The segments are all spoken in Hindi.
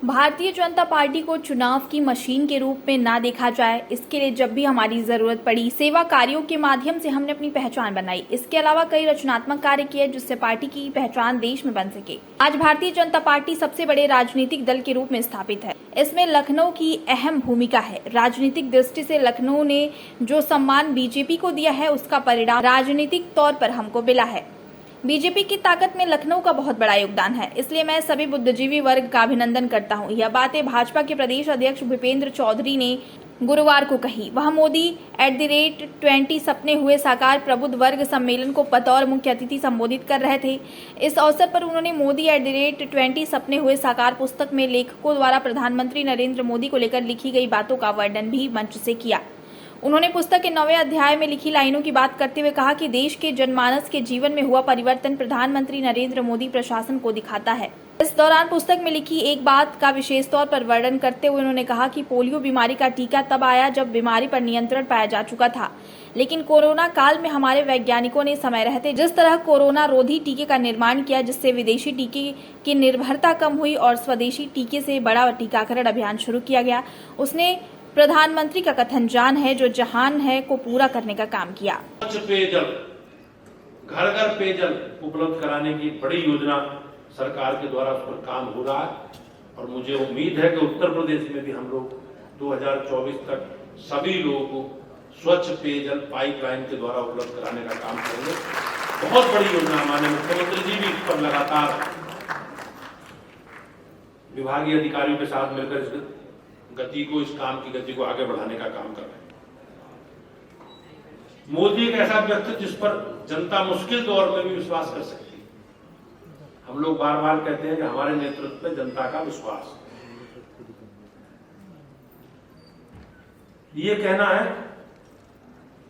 भारतीय जनता पार्टी को चुनाव की मशीन के रूप में ना देखा जाए, इसके लिए जब भी हमारी जरूरत पड़ी सेवा कार्यों के माध्यम से हमने अपनी पहचान बनाई। इसके अलावा कई रचनात्मक कार्य किए जिससे पार्टी की पहचान देश में बन सके। आज भारतीय जनता पार्टी सबसे बड़े राजनीतिक दल के रूप में स्थापित है। इसमें लखनऊ की अहम भूमिका है। राजनीतिक दृष्टि से लखनऊ ने जो सम्मान बीजेपी को दिया है उसका परिणाम राजनीतिक तौर पर हमको मिला है। बीजेपी की ताकत में लखनऊ का बहुत बड़ा योगदान है, इसलिए मैं सभी बुद्धिजीवी वर्ग का अभिनंदन करता हूं। यह बातें भाजपा के प्रदेश अध्यक्ष भूपेंद्र चौधरी ने गुरुवार को कही। वह मोदी @20 सपने हुए साकार प्रबुद्ध वर्ग सम्मेलन को बतौर मुख्य अतिथि संबोधित कर रहे थे। इस अवसर पर उन्होंने मोदी @20 सपने हुए साकार पुस्तक में लेखकों द्वारा प्रधानमंत्री नरेंद्र मोदी को लेकर लिखी गई बातों का वर्णन भी मंच से किया। उन्होंने पुस्तक के 9वें अध्याय में लिखी लाइनों की बात करते हुए कहा कि देश के जनमानस के जीवन में हुआ परिवर्तन प्रधानमंत्री नरेंद्र मोदी प्रशासन को दिखाता है। इस दौरान पुस्तक में लिखी एक बात का विशेष तौर पर वर्णन करते हुए उन्होंने कहा कि पोलियो बीमारी का टीका तब आया जब बीमारी पर नियंत्रण पाया जा चुका था, लेकिन कोरोना काल में हमारे वैज्ञानिकों ने समय रहते जिस तरह कोरोना रोधी टीके का निर्माण किया, जिससे विदेशी टीके की निर्भरता कम हुई और स्वदेशी टीके से बड़ा टीकाकरण अभियान शुरू किया गया। उसने प्रधानमंत्री का कथन जान है जो जहान है को पूरा करने का काम किया। पेयजल, घर घर पेयजल उपलब्ध कराने की बड़ी योजना सरकार के द्वारा उस पर काम हो रहा है और मुझे उम्मीद है कि उत्तर प्रदेश में भी हम लोग 2024 तक सभी लोगों को स्वच्छ पेयजल पाइपलाइन के द्वारा उपलब्ध कराने का काम करेंगे। बहुत बड़ी योजना, माननीय मुख्यमंत्री जी भी इस पर लगातार विभागीय अधिकारियों के साथ मिलकर इस काम की गति को आगे बढ़ाने का काम कर रहे हैं। मोदी एक ऐसा व्यक्ति जिस पर जनता मुश्किल दौर में भी विश्वास कर सकती है। हम लोग बार बार कहते हैं कि हमारे नेतृत्व में जनता का विश्वास, ये कहना है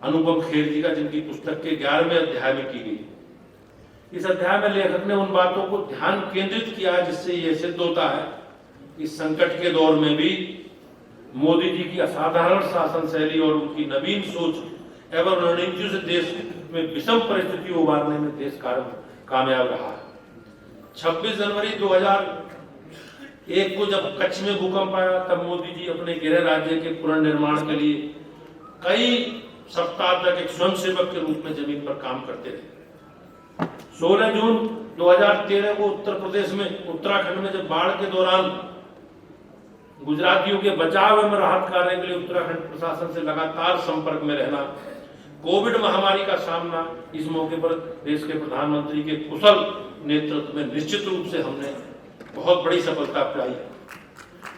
अनुपम खेर जी का, जिनकी पुस्तक के 11वें अध्याय में की गई। इस अध्याय में लेखक ने उन बातों को ध्यान केंद्रित किया जिससे यह सिद्ध होता है कि संकट के दौर में भी मोदी जी की असाधारण शासन शैली और उनकी नवीन सोच एवं रणनीतियों से देश में विषम परिस्थितियों उबारने में देश कामयाब रहा है। 26 जनवरी 2001 को जब कच्छ में भूकंप आया तब मोदी जी अपने गृह राज्य के पुनर्निर्माण के लिए कई सप्ताह तक एक स्वयंसेवक के रूप में जमीन पर काम करते थे। 16 जून 2013 को उत्तर प्रदेश में उत्तराखंड में जब बाढ़ के दौरान गुजरातियों के बचाव एवं राहत कार्य के लिए उत्तराखंड प्रशासन से लगातार संपर्क में रहना, कोविड महामारी का सामना, इस मौके पर देश के प्रधानमंत्री के कुशल नेतृत्व में निश्चित रूप से हमने बहुत बड़ी सफलता पाई।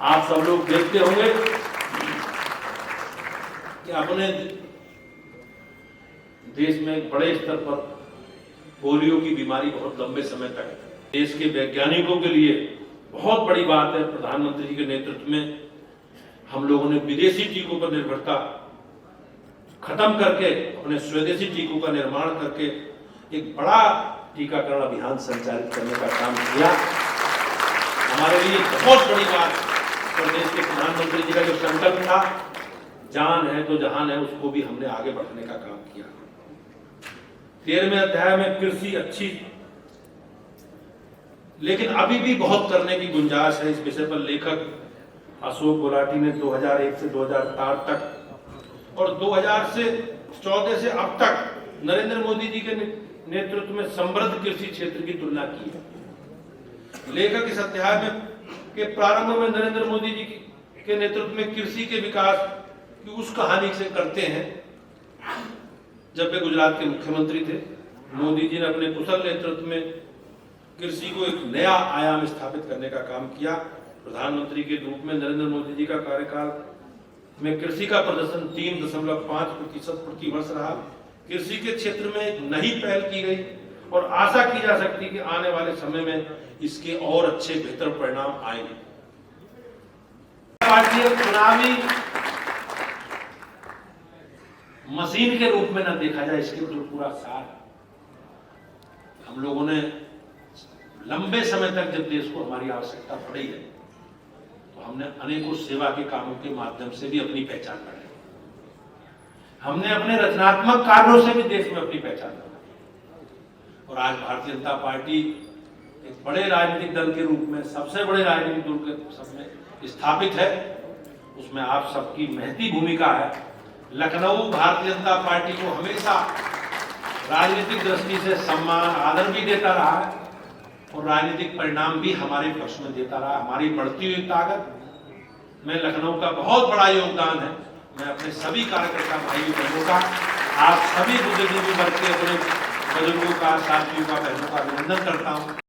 आप सब लोग देखते होंगे कि अपने देश में बड़े स्तर पर पोलियो की बीमारी बहुत लंबे समय तक देश के वैज्ञानिकों के लिए बहुत बड़ी बात है। प्रधानमंत्री जी के नेतृत्व में हम लोगों ने विदेशी टीकों पर निर्भरता खत्म करके अपने स्वदेशी टीकों का निर्माण करके एक बड़ा टीकाकरण अभियान संचालित करने का काम किया। हमारे लिए बहुत बड़ी बात, प्रदेश के प्रधानमंत्री जी का जो संकल्प था, जान है तो जहान है, उसको भी हमने आगे बढ़ाने का काम किया। 13वें अध्याय में कृषि अच्छी, लेकिन अभी भी बहुत करने की गुंजाइश है। इस विषय पर लेखक अशोक गुलाटी ने 2001 से 2004 तक और 2014 से अब तक नरेंद्र मोदी जी के नेतृत्व में समृद्ध कृषि क्षेत्र की तुलना की है। लेखक इस अध्याय में के प्रारंभ में नरेंद्र मोदी जी के नेतृत्व में कृषि के विकास की उस कहानी से करते हैं जब वे गुजरात के मुख्यमंत्री थे। मोदी जी ने अपने कुशल नेतृत्व में कृषि को एक नया आयाम स्थापित करने का काम किया। प्रधानमंत्री के रूप में नरेंद्र मोदी जी का कार्यकाल में कृषि का प्रदर्शन 3.5% प्रति वर्ष रहा। कृषि के क्षेत्र में एक नई पहल की गई और आशा की जा सकती है कि आने वाले समय में इसके और अच्छे बेहतर परिणाम आएंगे। पार्टी चुनावी मशीन के रूप में न देखा जाए, इसके जो पूरा सार हम लोगों ने लंबे समय तक जब देश को हमारी आवश्यकता पड़ी है तो हमने अनेकों सेवा के कामों के माध्यम से भी अपनी पहचान बनाई। हमने अपने रचनात्मक कार्यों से भी देश में अपनी पहचान बनाई और आज भारतीय जनता पार्टी एक बड़े राजनीतिक दल के रूप में, सबसे बड़े राजनीतिक दल के सामने स्थापित है, उसमें आप सबकी महती भूमिका है। लखनऊ भारतीय जनता पार्टी को हमेशा राजनीतिक दृष्टि से सम्मान, आदर भी देता रहा है और राजनीतिक परिणाम भी हमारे पक्ष में देता रहा। हमारी बढ़ती हुई ताकत में लखनऊ का बहुत बड़ा योगदान है। मैं अपने सभी कार्यकर्ता भाइयों बहनों का, आप सभी बुजुर्गों वर्ग के अपने बुजुर्गों का, साथियों का, बहनों का अभिनंदन करता हूँ।